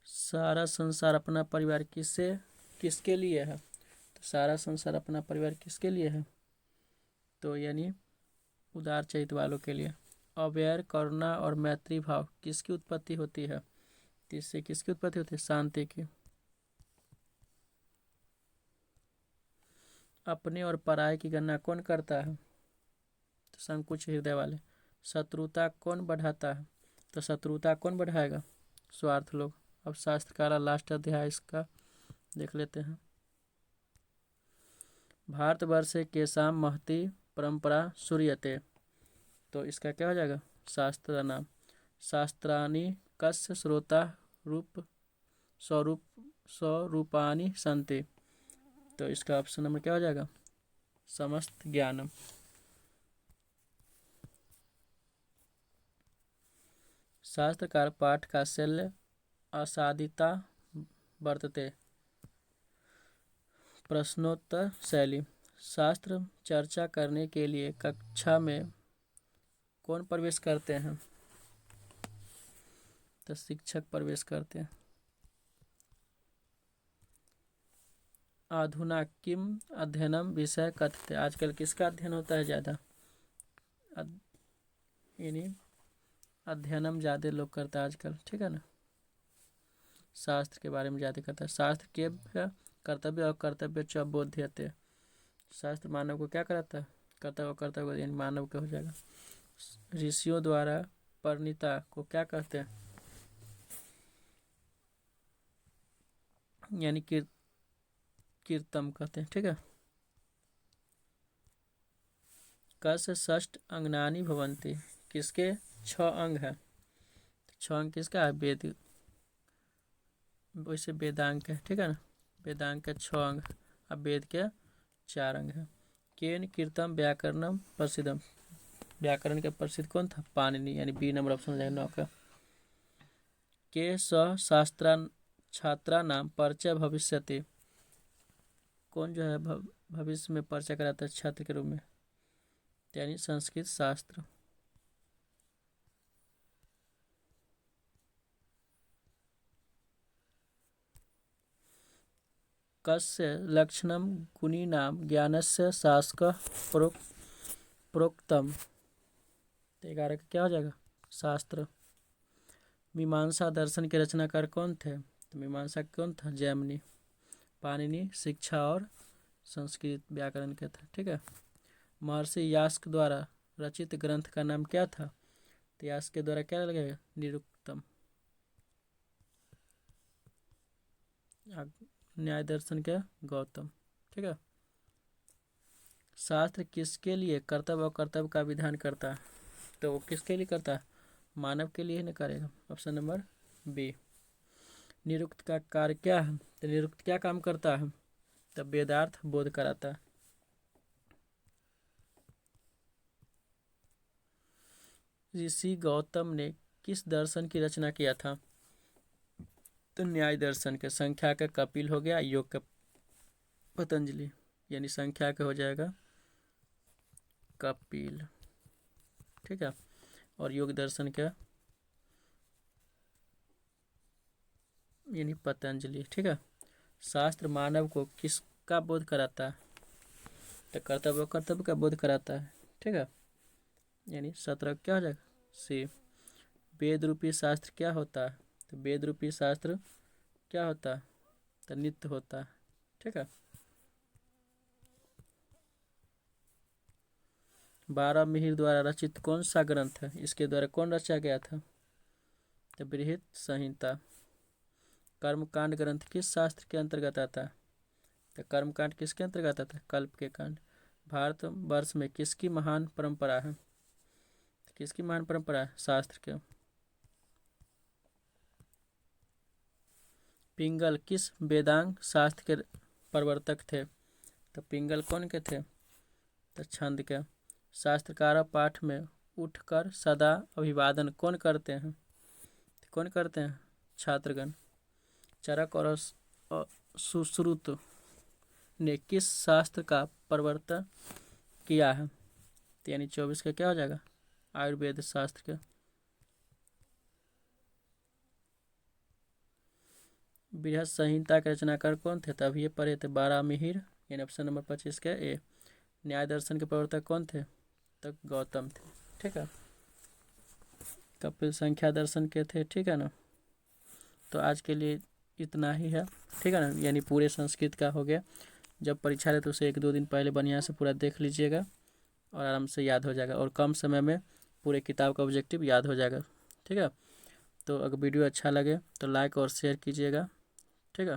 सारा संसार अपना परिवार किसके लिए है, तो सारा संसार अपना परिवार किसके लिए है, तो यानी उदार चरित्र वालों के लिए। अवैर करुणा और मैत्री भाव किसकी उत्पत्ति होती है, तो इससे किसकी उत्पत्ति होती है, शांति की। अपने और पराये की गणना कौन करता है, तो संकुच हृदय वाले। शत्रुता कौन बढ़ाता है, तो शत्रुता कौन बढ़ाएगा, स्वार्थ लोग। अब शास्त्र का लास्ट अध्याय इसका देख लेते हैं। भारतवर्ष के शाम महती परंपरा सूर्यते, तो इसका क्या हो जाएगा, शास्त्र नाम। शास्त्राणी कस्य श्रोता रूप स्वरूप स्वरूपानी संति, तो इसका ऑप्शन नंबर क्या हो जाएगा, समस्त ज्ञानम। शास्त्रकार पाठ का शल्य असाधिता वर्तते, प्रश्नोत्तर शैली। शास्त्र चर्चा करने के लिए कक्षा में कौन प्रवेश करते हैं, तो शिक्षक प्रवेश करते हैं। अधुना किम अध्ययनम विषय कथ्यते, आजकल किसका अध्ययन होता है ज़्यादा, यानी अध्ययनम ज़्यादा लोग करता है आजकल, ठीक है ना। शास्त्र के बारे में ज़्यादा करता है। शास्त्र के कर्तव्य और कर्तव्य च बोध्यते, शास्त्र मानव को क्या कराता है, कर्तव्य और कर्तव्य यानी मानव का हो जाएगा। ऋषियों द्वारा परिणीता को क्या कहते हैं, यानी कीर्तम कहते हैं, ठीक है। क से षष्ठ अंगनानि भवन्ति, किसके 6 अंग है? 6 अंग किसका है? वेद, वैसे वेदांग है, ठीक है ना, वेदांग के 6 अंग, अब वेद के 4 अंग है। केन कीर्तम व्याकरणम प्रसिद्धम, व्याकरण के प्रसिद्ध कौन था? पाणिनि, यानी बी नंबर ऑप्शन हो जाएगा 9 का। के स शास्त्रा छात्रा नाम परिचय भविष्यति, कौन जो है भविष्य में परिचय कराता है छात्र के रूप में? यानी संस्कृत शास्त्र। कस्य लक्षणम गुणीनाम ज्ञानस्य शासकः प्रोक्तम, तो 11 का क्या हो जाएगा? शास्त्र। मीमांसा दर्शन के रचनाकार कौन थे? तो मीमांसा कौन था? जैमिनी। पाणिनि शिक्षा और संस्कृत व्याकरण के थे, ठीक है। महर्षि यास्क द्वारा रचित ग्रंथ का नाम क्या था? तो यास्क के द्वारा क्या लगेगा? निरुक्तम। न्याय दर्शन के गौतम, ठीक है। शास्त्र किसके लिए कर्तव्य और कर्तव्य का विधान करता है? तो वो किसके लिए करता है? मानव के लिए ही न करेगा, ऑप्शन नंबर बी। निरुक्त का कार्य क्या है? तो निरुक्त क्या काम करता है? तो वेदार्थ बोध कराता है। ऋषि गौतम ने किस दर्शन की रचना किया था? तो न्याय दर्शन के। संख्या का कपिल हो गया, योग का पतंजलि, यानी संख्या का हो जाएगा कपिल, ठीक है, और योग दर्शन का यानी पतंजलि, ठीक है। शास्त्र मानव को किसका बोध कराता है? तो कर्तव्य कर्तव्य का बोध कराता है, ठीक है, यानी 17 क्या हो जाएगा? सी। वेद रूपी शास्त्र क्या होता है? तो वेद रूपी शास्त्र क्या होता है? तो नित्य होता है, ठीक है। 12 मिहिर द्वारा रचित कौन सा ग्रंथ है? इसके द्वारा कौन रचा गया था? तो बृहत संहिता। कर्मकांड ग्रंथ किस शास्त्र के अंतर्गत आता है? तो कर्मकांड किसके अंतर्गत आता है? कल्प के कांड। भारत वर्ष में किसकी महान परंपरा है? किसकी महान परंपरा है? शास्त्र के। पिंगल किस वेदांग शास्त्र के प्रवर्तक थे? तो पिंगल कौन के थे? तो छंद के। शास्त्रकार पाठ में उठकर सदा अभिवादन कौन करते हैं? कौन करते हैं? छात्रगण। चरक और सुश्रुत ने किस शास्त्र का प्रवर्तन किया है? तो यानी 24 का क्या हो जाएगा? आयुर्वेद शास्त्र का। बृहत संहिता के रचनाकार कौन थे? तभी ये पढ़े थे, 12 मिहिर, यानी ऑप्शन नंबर 25 का ए। न्याय दर्शन के प्रवर्तक कौन थे? तो गौतम थे, ठीक है। कपिल संख्या दर्शन के थे, ठीक है ना। तो आज के लिए इतना ही है, ठीक है ना, यानी पूरे संस्कृत का हो गया। जब परीक्षा रहे तो उसे 1-2 दिन पहले बढ़िया से पूरा देख लीजिएगा और आराम से याद हो जाएगा, और कम समय में पूरे किताब का ऑब्जेक्टिव याद हो जाएगा, ठीक है। तो अगर वीडियो अच्छा लगे तो लाइक और शेयर कीजिएगा, ठीक है।